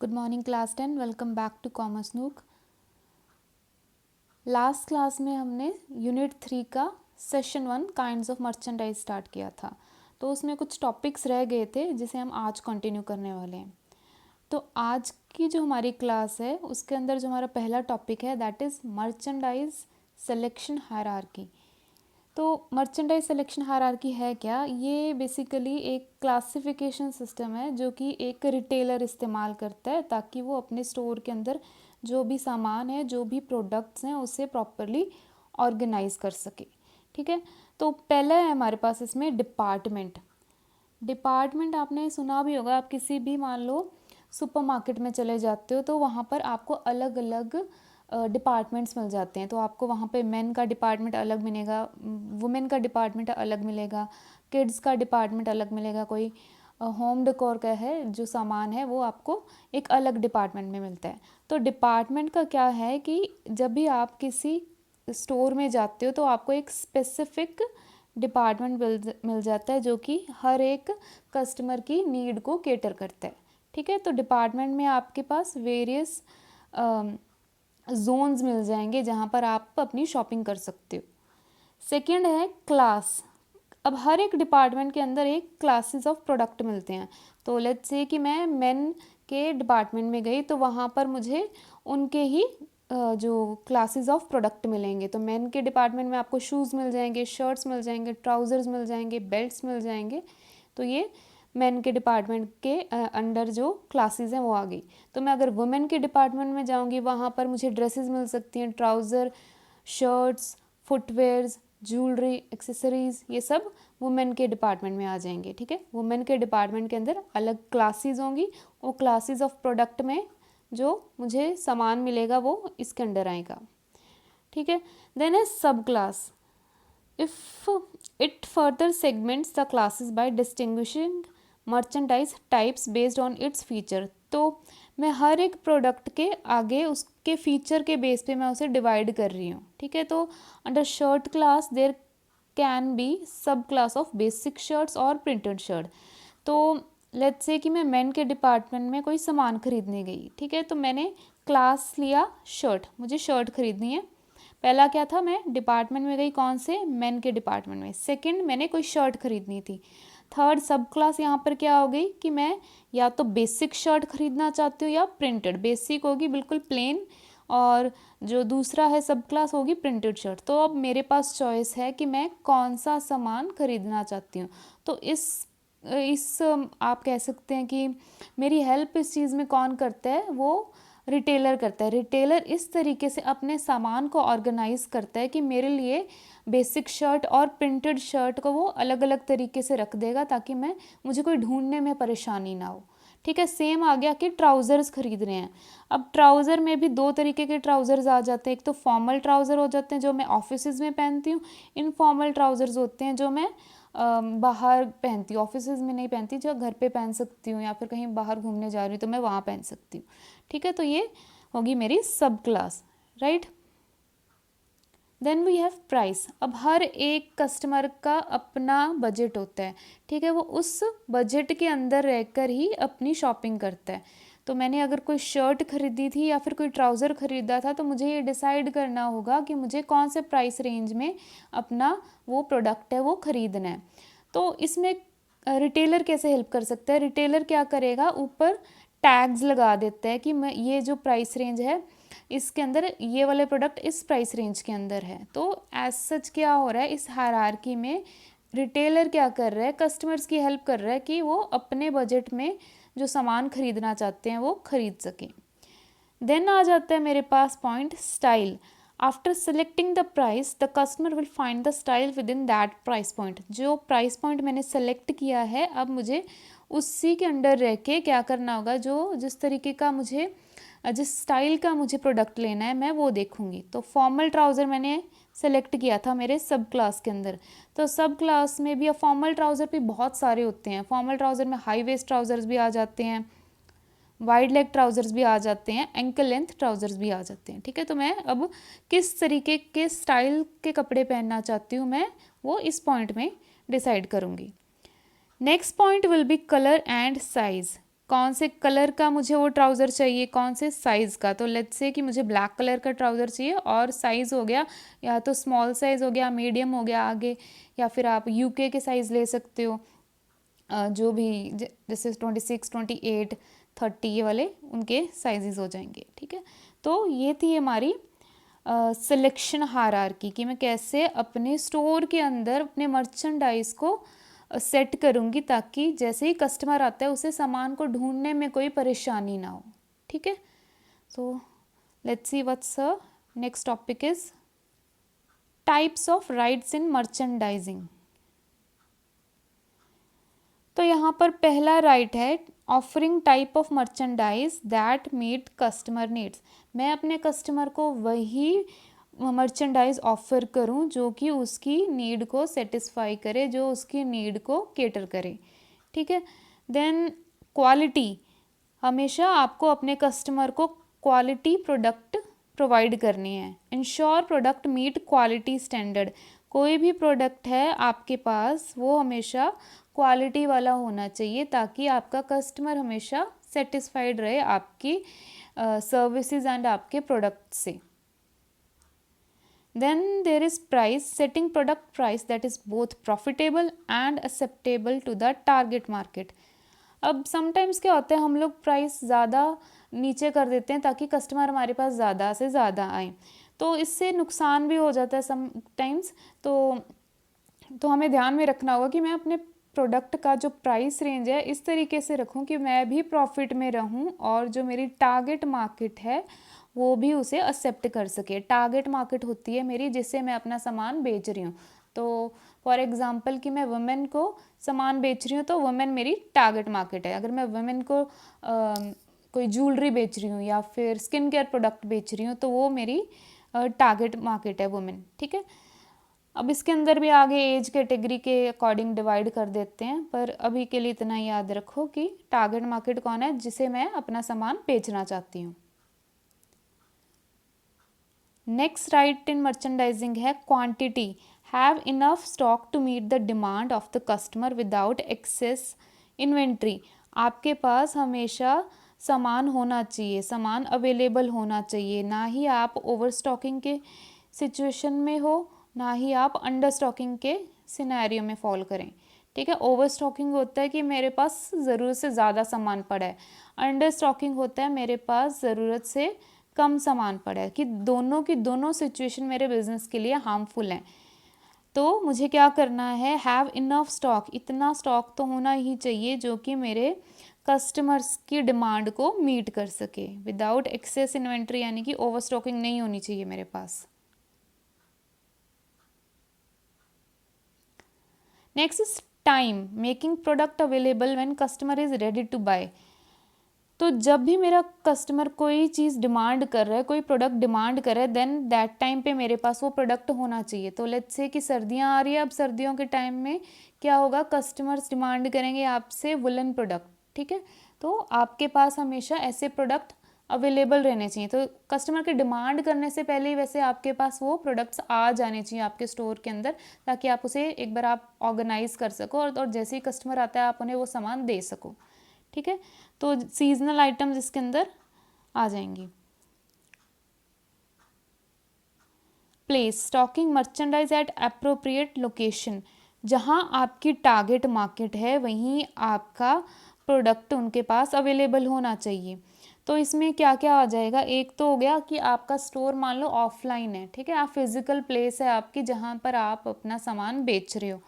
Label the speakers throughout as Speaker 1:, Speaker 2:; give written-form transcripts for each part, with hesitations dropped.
Speaker 1: Good morning class 10. Welcome back to Commerce Nook. Last class में हमने unit 3 का session 1 kinds of merchandise start किया था। तो उसमें कुछ टॉपिक्स रह गए थे जिसे हम आज कंटिन्यू करने वाले हैं। तो आज की जो हमारी क्लास है उसके अंदर जो हमारा पहला टॉपिक है that is merchandise selection hierarchy. तो मर्चेंडाइज सिलेक्शन हायरार्की है क्या? ये बेसिकली एक क्लासिफिकेशन सिस्टम है जो कि एक रिटेलर इस्तेमाल करता है ताकि वो अपने स्टोर के अंदर जो भी सामान है, जो भी प्रोडक्ट्स हैं, उसे प्रॉपरली ऑर्गेनाइज कर सके। ठीक है, तो पहला है हमारे पास इसमें डिपार्टमेंट। डिपार्टमेंट आपने सुना भी होगा, आप किसी भी मान लो सुपरमार्केट में चले जाते हो तो वहाँ पर आपको अलग अलग डिपार्टमेंट्स मिल जाते हैं। तो आपको वहाँ पे मेन का डिपार्टमेंट अलग मिलेगा, वुमेन का डिपार्टमेंट अलग मिलेगा, किड्स का डिपार्टमेंट अलग मिलेगा, कोई होम डेकोर का है जो सामान है वो आपको एक अलग डिपार्टमेंट में मिलता है। तो डिपार्टमेंट का क्या है कि जब भी आप किसी स्टोर में जाते हो तो आपको एक स्पेसिफिक डिपार्टमेंट मिल जाता है जो कि हर एक कस्टमर की नीड को केटर करता है। ठीक है, तो डिपार्टमेंट में आपके पास वेरियस जोन्स मिल जाएंगे जहाँ पर आप अपनी शॉपिंग कर सकते हो। सेकंड है क्लास। अब हर एक डिपार्टमेंट के अंदर एक क्लासेस ऑफ प्रोडक्ट मिलते हैं। तो लेट्स से कि मैं मेन के डिपार्टमेंट में गई तो वहाँ पर मुझे उनके ही जो क्लासेस ऑफ प्रोडक्ट मिलेंगे। तो मेन के डिपार्टमेंट में आपको शूज़ मिल जाएंगे, शर्ट्स मिल जाएंगे, ट्राउज़र्स मिल जाएंगे, बेल्ट्स मिल जाएंगे। तो ये मेन के डिपार्टमेंट के अंडर जो क्लासेस हैं वो आ गई। तो मैं अगर वुमेन के डिपार्टमेंट में जाऊंगी वहाँ पर मुझे ड्रेसेस मिल सकती हैं, trouser, shirts, footwears, jewellery, accessories, ये सब वुमेन के डिपार्टमेंट में आ जाएंगे। ठीक है, वुमेन के डिपार्टमेंट के अंदर अलग क्लासेस होंगी, वो क्लासेस ऑफ प्रोडक्ट में जो मुझे सामान मिलेगा वो इसके अंडर आएगा। ठीक है, देन है सब class. If it further segments the classes bye distinguishing merchandise types based on its feature. तो मैं हर एक प्रोडक्ट के आगे उसके फीचर के बेस पे मैं उसे डिवाइड कर रही हूँ। ठीक है, तो under shirt class there can be sub class of basic shirts और प्रिंटेड शर्ट। तो लेट्स से कि मैं मेन के डिपार्टमेंट में कोई सामान खरीदने गई। ठीक है, तो मैंने क्लास लिया शर्ट, मुझे शर्ट खरीदनी है। पहला क्या था, मैं डिपार्टमेंट में गई, कौन से? मेन के डिपार्टमेंट में। सेकंड, मैंने कोई शर्ट खरीदनी थी। थर्ड सब क्लास यहाँ पर क्या हो गई कि मैं या तो बेसिक शर्ट खरीदना चाहती हूँ या प्रिंटेड। बेसिक होगी बिल्कुल प्लेन और जो दूसरा है सब क्लास होगी प्रिंटेड शर्ट। तो अब मेरे पास चॉइस है कि मैं कौन सा सामान खरीदना चाहती हूँ। तो इस आप कह सकते हैं कि मेरी हेल्प इस चीज़ में कौन करता है, वो रिटेलर करता है। रिटेलर इस तरीके से अपने सामान को ऑर्गेनाइज करता है कि मेरे लिए बेसिक शर्ट और प्रिंटेड शर्ट को वो अलग अलग तरीके से रख देगा ताकि मुझे कोई ढूंढने में परेशानी ना हो। ठीक है, सेम आ गया कि ट्राउज़र्स खरीद रहे हैं। अब ट्राउज़र में भी दो तरीके के ट्राउज़र्स आ जाते हैं। एक तो फॉर्मल ट्राउज़र हो जाते हैं जो मैं ऑफिसेज़ में पहनती हूँ, इनफॉर्मल ट्राउज़र्स होते हैं जो मैं बाहर पहनती हूँ, ऑफिसेज़ में नहीं पहनती, जो घर पे पहन सकती हूँ या फिर कहीं बाहर घूमने जा रही हूँ तो मैं वहाँ पहन सकती हूँ। ठीक है, तो ये होगी मेरी sub class, right. Then we have price. अब हर एक कस्टमर का अपना बजट होता है। ठीक है, वो उस बजट के अंदर रहकर ही अपनी शॉपिंग करता है। तो मैंने अगर कोई शर्ट खरीदी थी या फिर कोई ट्राउज़र खरीदा था तो मुझे ये डिसाइड करना होगा कि मुझे कौन से प्राइस रेंज में अपना वो प्रोडक्ट है वो खरीदना है। तो इसमें रिटेलर कैसे हेल्प कर सकता है? रिटेलर क्या करेगा, ऊपर टैग्स लगा देता है कि मैं ये जो प्राइस रेंज है इसके अंदर ये वाले प्रोडक्ट इस प्राइस रेंज के अंदर है। तो एज सच क्या हो रहा है, इस हायरार्की में रिटेलर क्या कर रहा है, कस्टमर्स की हेल्प कर रहा है कि वो अपने बजट में जो सामान खरीदना चाहते हैं वो खरीद सकें। देन आ जाता है मेरे पास point style. After selecting the price the customer will find the style with in that price point. जो प्राइस पॉइंट मैंने सेलेक्ट किया है अब मुझे उसी के अंडर रह के क्या करना होगा, जो जिस तरीके का मुझे जिस स्टाइल का मुझे प्रोडक्ट लेना है मैं वो देखूंगी। तो फॉर्मल ट्राउज़र मैंने सेलेक्ट किया था मेरे सब क्लास के अंदर। तो सब क्लास में भी अब फॉर्मल ट्राउज़र भी बहुत सारे होते हैं। फॉर्मल ट्राउज़र में हाई वेस्ट ट्राउज़र्स भी आ जाते हैं, वाइड लेग ट्राउज़र्स भी आ जाते हैं, एंकल लेंथ ट्राउज़र्स भी आ जाते हैं। ठीक है, तो मैं अब किस तरीके के स्टाइल के कपड़े पहनना चाहती हूँ मैं वो इस पॉइंट में डिसाइड करूँगी। Next point will be colour and size. कौन से कलर का मुझे वो ट्राउज़र चाहिए, कौन से साइज़ का। तो लेट्स से कि मुझे ब्लैक कलर का ट्राउज़र चाहिए और साइज़ हो गया या तो स्मॉल साइज़ हो गया, मीडियम हो गया आगे, या फिर आप यूके के साइज़ ले सकते हो, जो भी जैसे 26, 28, 30 ये वाले उनके साइजेस हो जाएंगे। ठीक है, तो ये थी हमारी सिलेक्शन हायरार्की कि मैं कैसे अपने स्टोर के अंदर अपने मर्चेंडाइज को सेट करूँगी ताकि जैसे ही कस्टमर आता है उसे सामान को ढूंढने में कोई परेशानी ना हो। ठीक है, so let's see what's next topic is types of rights in merchandising. तो यहाँ पर पहला राइट है offering type of merchandise that meet customer needs. मैं अपने कस्टमर को वही मर्चेंडाइज ऑफर करूँ जो कि उसकी नीड को सेटिस्फाई करे, जो उसकी नीड को केटर करे। ठीक है, देन क्वालिटी, हमेशा आपको अपने कस्टमर को क्वालिटी प्रोडक्ट प्रोवाइड करनी है। Ensure product meet quality standard, कोई भी प्रोडक्ट है आपके पास वो हमेशा क्वालिटी वाला होना चाहिए ताकि आपका कस्टमर हमेशा सेटिस्फाइड रहे आपकी सर्विसेज एंड आपके प्रोडक्ट से। Then there is price, setting product price that is both profitable and acceptable to the target market. अब समटाइम्स क्या होता है, हम लोग प्राइस ज़्यादा नीचे कर देते हैं ताकि कस्टमर हमारे पास ज़्यादा से ज़्यादा आए, तो इससे नुकसान भी हो जाता है समटाइम्स। तो हमें ध्यान में रखना होगा कि मैं अपने प्रोडक्ट का जो प्राइस रेंज है इस तरीके से रखूं कि मैं भी प्रॉफिट में रहूं और जो मेरी टारगेट मार्केट है वो भी उसे एक्सेप्ट कर सके। टारगेट मार्केट होती है मेरी जिससे मैं अपना सामान बेच रही हूँ। तो फॉर एग्जांपल कि मैं वुमेन को सामान बेच रही हूँ तो वुमेन मेरी टारगेट मार्केट है। अगर मैं वुमेन को कोई ज्वेलरी बेच रही हूँ या फिर स्किन केयर प्रोडक्ट बेच रही हूँ तो वो मेरी टारगेट मार्केट है वुमेन। ठीक है, अब इसके अंदर भी आगे एज कैटेगरी के अकॉर्डिंग डिवाइड कर देते हैं, पर अभी के लिए इतना याद रखो कि टारगेट मार्केट कौन है जिसे मैं अपना सामान बेचना चाहती हूँ। नेक्स्ट राइट इन मर्चेंडाइजिंग है quantity, have enough stock to meet the demand of the customer without excess inventory. आपके पास हमेशा सामान होना चाहिए, सामान अवेलेबल होना चाहिए, ना ही आप ओवर स्टॉकिंग के सिचुएशन में हो ना ही आप अंडर स्टॉकिंग के सिनेरियो में फॉल करें। ठीक है, ओवर स्टॉकिंग होता है कि मेरे पास ज़रूरत से ज़्यादा सामान पड़ा है, अंडर स्टॉकिंग होता है मेरे पास ज़रूरत से कम सामान पड़ा है, कि दोनों की दोनों सिचुएशन मेरे बिजनेस के लिए हार्मफुल हैं। तो मुझे क्या करना है, हैव इनफ स्टॉक, इतना स्टॉक तो होना ही चाहिए जो कि मेरे कस्टमर्स की डिमांड को मीट कर सके विदाउट एक्सेस इन्वेंट्री, यानी कि ओवर स्टॉकिंग नहीं होनी चाहिए मेरे पास। Next is time, making product available when customer is ready to buy. तो जब भी मेरा कस्टमर कोई चीज़ डिमांड कर रहा है, कोई प्रोडक्ट डिमांड कर रहा है, देन दैट टाइम पे मेरे पास वो प्रोडक्ट होना चाहिए। तो लेट्स से कि सर्दियाँ आ रही है, अब सर्दियों के टाइम में क्या होगा, कस्टमर्स डिमांड करेंगे आपसे वुलन प्रोडक्ट। ठीक है, तो आपके पास हमेशा ऐसे प्रोडक्ट अवेलेबल रहने चाहिए। तो कस्टमर के डिमांड करने से पहले ही वैसे आपके पास वो प्रोडक्ट्स आ जाने चाहिए आपके स्टोर के अंदर, ताकि आप उसे एक बार आप ऑर्गेनाइज कर सको और जैसे ही कस्टमर आता है आप उन्हें वो सामान दे सको। ठीक है, तो सीजनल आइटम्स इसके अंदर आ जाएंगी। Place, stocking merchandise at appropriate location, जहां आपकी टारगेट मार्केट है वहीं आपका प्रोडक्ट उनके पास अवेलेबल होना चाहिए। तो इसमें क्या क्या आ जाएगा, एक तो हो गया कि आपका स्टोर मान लो ऑफलाइन है। ठीक है, आप फिजिकल प्लेस है आपकी जहाँ पर आप अपना सामान बेच रहे हो।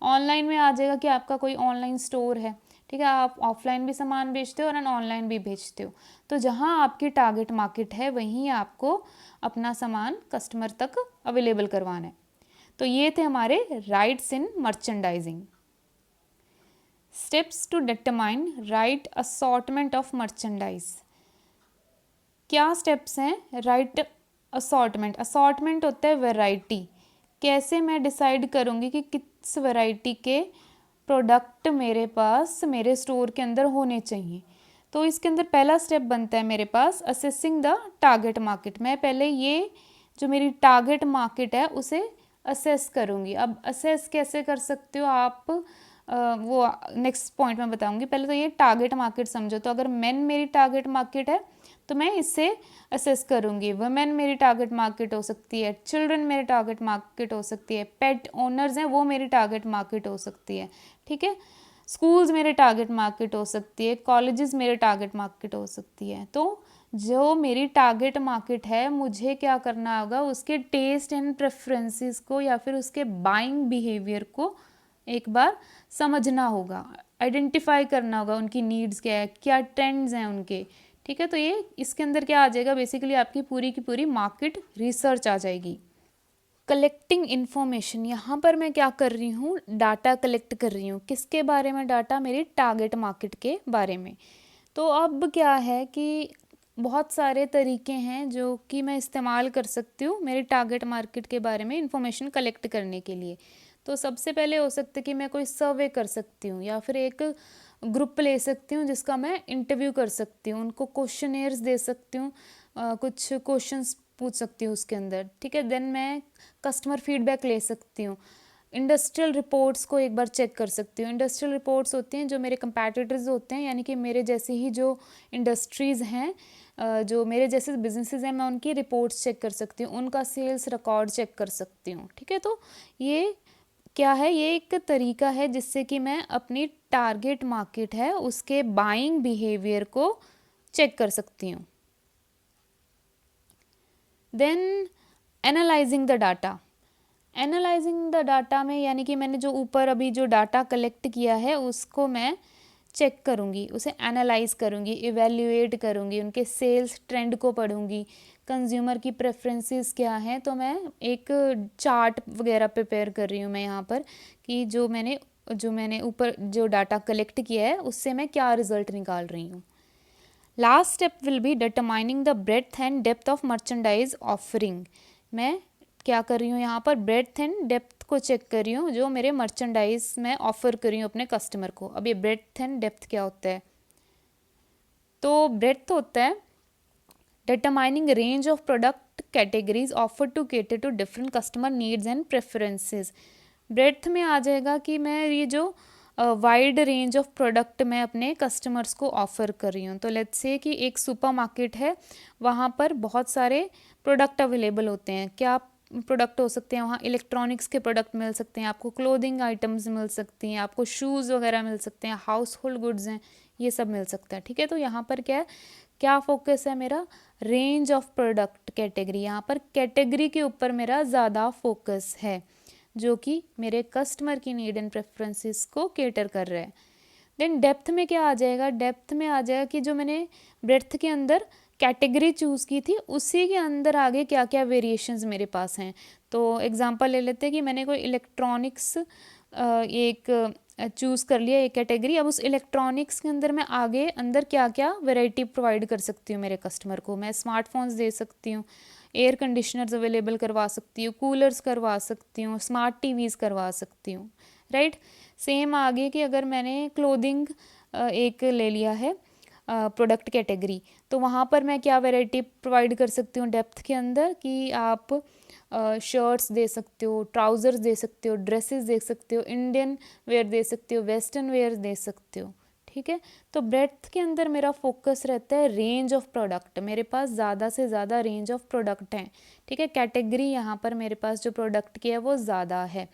Speaker 1: ऑनलाइन में आ जाएगा कि आपका कोई ऑनलाइन स्टोर है। ठीक है, आप ऑफलाइन भी सामान बेचते हो और ऑनलाइन भी बेचते हो। तो जहाँ आपकी टारगेट मार्केट है वहीं आपको अपना सामान कस्टमर तक अवेलेबल करवाना है। तो ये थे हमारे rights in merchandising. Steps to determine right assortment of merchandise. क्या स्टेप्स हैं राइट असॉर्टमेंट। असॉर्टमेंट होता है वैरायटी, कैसे मैं डिसाइड करूँगी कि किस वैरायटी के प्रोडक्ट मेरे पास मेरे स्टोर के अंदर होने चाहिए। तो इसके अंदर पहला स्टेप बनता है मेरे पास असेसिंग द टारगेट मार्केट। मैं पहले ये जो मेरी टारगेट मार्केट है उसे असेस करूँगी। अब असेस कैसे कर सकते हो आप, वो नेक्स्ट पॉइंट में बताऊंगी। पहले तो ये टारगेट मार्केट समझो। तो अगर मेन मेरी टारगेट मार्केट है तो मैं इससे असेस करूंगी। वुमेन मेरी टारगेट मार्केट हो सकती है, चिल्ड्रन मेरी टारगेट मार्केट हो सकती है, पेट ओनर्स हैं वो मेरी टारगेट मार्केट हो सकती है, ठीक है। स्कूल्स मेरे टारगेट मार्केट हो सकती है, कॉलेजेस मेरे टारगेट मार्केट हो सकती है। तो जो मेरी टारगेट मार्केट है मुझे क्या करना होगा, उसके टेस्ट एंड प्रेफरेंसेस को या फिर उसके बाइंग बिहेवियर को एक बार समझना होगा, आइडेंटिफाई करना होगा, उनकी नीड्स क्या है, क्या ट्रेंड्स हैं उनके, ठीक है। तो ये इसके अंदर क्या आ जाएगा, बेसिकली आपकी पूरी की पूरी मार्केट रिसर्च आ जाएगी। कलेक्टिंग इन्फॉर्मेशन, यहाँ पर मैं क्या कर रही हूँ, डाटा कलेक्ट कर रही हूँ। किसके बारे में डाटा, मेरी टारगेट मार्केट के बारे में। तो अब क्या है कि बहुत सारे तरीके हैं जो कि मैं इस्तेमाल कर सकती हूँ मेरी टारगेट मार्केट के बारे में इंफॉर्मेशन कलेक्ट करने के लिए। तो सबसे पहले हो सकता है कि मैं कोई सर्वे कर सकती हूँ या फिर एक ग्रुप ले सकती हूँ जिसका मैं इंटरव्यू कर सकती हूँ, उनको क्वेश्चनेयर्स दे सकती हूँ, कुछ क्वेश्चंस पूछ सकती हूँ उसके अंदर, ठीक है। देन मैं कस्टमर फीडबैक ले सकती हूँ, इंडस्ट्रियल रिपोर्ट्स को एक बार चेक कर सकती हूँ। इंडस्ट्रियल रिपोर्ट्स होती हैं जो मेरे कंपैटिटर्स होते हैं, यानी कि मेरे जैसे ही जो इंडस्ट्रीज़ हैं, जो मेरे जैसे बिजनेसेस हैं, मैं उनकी रिपोर्ट्स चेक कर सकती हूँ, उनका सेल्स रिकॉर्ड चेक कर सकती हूँ, ठीक है। तो ये क्या है, ये एक तरीका है जिससे कि मैं अपनी टारगेट मार्केट है उसके बाइंग बिहेवियर को चेक कर सकती हूँ। Then analysing the data, analysing the data में यानी कि मैंने जो ऊपर अभी जो डाटा कलेक्ट किया है उसको मैं चेक करूँगी, उसे एनालाइज करूँगी, इवेल्युएट करूँगी, उनके सेल्स ट्रेंड को पढ़ूँगी, कंज्यूमर की प्रेफरेंसेस क्या हैं। तो मैं एक चार्ट वगैरह प्रिपेयर कर रही हूँ मैं यहाँ पर कि जो मैंने ऊपर जो डाटा कलेक्ट किया है उससे मैं क्या रिजल्ट निकाल रही हूँ। Last step will be determining the breadth and depth of merchandise offering. मैं क्या कर रही हूँ यहाँ पर, ब्रेड्थ एंड डेप्थ को चेक कर रही हूँ जो मेरे मर्चेंडाइज में ऑफर कर रही हूँ अपने कस्टमर को। अब ये ब्रेड्थ एंड डेप्थ क्या होता है, तो ब्रेड्थ होता है determining a range of product categories offered to cater to different customer needs and preferences। Breadth में आ जाएगा कि मैं ये जो वाइड रेंज ऑफ प्रोडक्ट मैं अपने कस्टमर्स को ऑफ़र कर रही हूँ। तो लेट्स से कि एक सुपर मार्केट है, वहाँ पर बहुत सारे प्रोडक्ट अवेलेबल होते हैं। क्या प्रोडक्ट हो सकते हैं वहाँ, इलेक्ट्रॉनिक्स के प्रोडक्ट मिल सकते हैं आपको, क्लोथिंग आइटम्स मिल सकती हैं आपको, शूज़ वगैरह मिल सकते हैं, हाउस होल्ड गुड्स हैं, ये सब मिल सकता है, ठीक है। तो यहाँ पर क्या फोकस है मेरा, रेंज ऑफ प्रोडक्ट कैटेगरी। यहाँ पर कैटेगरी के ऊपर मेरा ज़्यादा फोकस है जो कि मेरे कस्टमर की नीड एंड प्रेफरेंसेस को केटर कर रहा है। देन डेप्थ में क्या आ जाएगा, डेप्थ में आ जाएगा कि जो मैंने ब्रेड्थ के अंदर कैटेगरी चूज़ की थी उसी के अंदर आगे क्या क्या वेरिएशंस मेरे पास हैं। तो एग्जांपल ले लेते हैं कि मैंने कोई इलेक्ट्रॉनिक्स एक चूज़ कर लिया एक कैटेगरी। अब उस इलेक्ट्रॉनिक्स के अंदर मैं आगे अंदर क्या क्या वैरायटी प्रोवाइड कर सकती हूँ मेरे कस्टमर को। मैं स्मार्टफोन्स दे सकती हूँ, एयर कंडीशनर्स अवेलेबल करवा सकती हूँ, कूलर्स करवा सकती हूँ, स्मार्ट टीवीज़ करवा सकती हूँ, राइट। सेम आगे कि अगर मैंने क्लोथिंग एक ले लिया है प्रोडक्ट कैटेगरी, तो वहाँ पर मैं क्या वैरायटी प्रोवाइड कर सकती हूँ डेप्थ के अंदर कि आप शर्ट्स दे सकते हो, ट्राउज़र्स दे सकते हो, ड्रेसेस दे सकते हो, इंडियन वेयर दे सकते हो, वेस्टर्न वेयर दे सकते हो, ठीक है। तो ब्रेड्थ के अंदर मेरा फोकस रहता है रेंज ऑफ प्रोडक्ट, मेरे पास ज़्यादा से ज़्यादा रेंज ऑफ प्रोडक्ट हैं, ठीक है। कैटेगरी यहाँ पर मेरे पास जो प्रोडक्ट की है वो ज़्यादा है।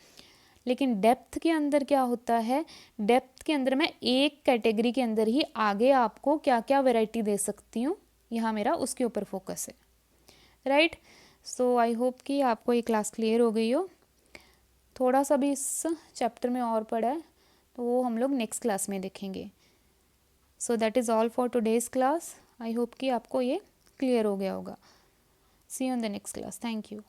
Speaker 1: लेकिन डेप्थ के अंदर क्या होता है, डेप्थ के अंदर मैं एक कैटेगरी के अंदर ही आगे आपको क्या क्या वैरायटी दे सकती हूँ, यहाँ मेरा उसके ऊपर फोकस है, राइट। सो आई होप कि आपको ये क्लास क्लियर हो गई हो। थोड़ा सा भी इस चैप्टर में और पड़ा है तो वो हम लोग नेक्स्ट क्लास में देखेंगे। So that is all for today's class. I hope कि आपको ये क्लियर हो गया होगा। See you in the next class. Thank you.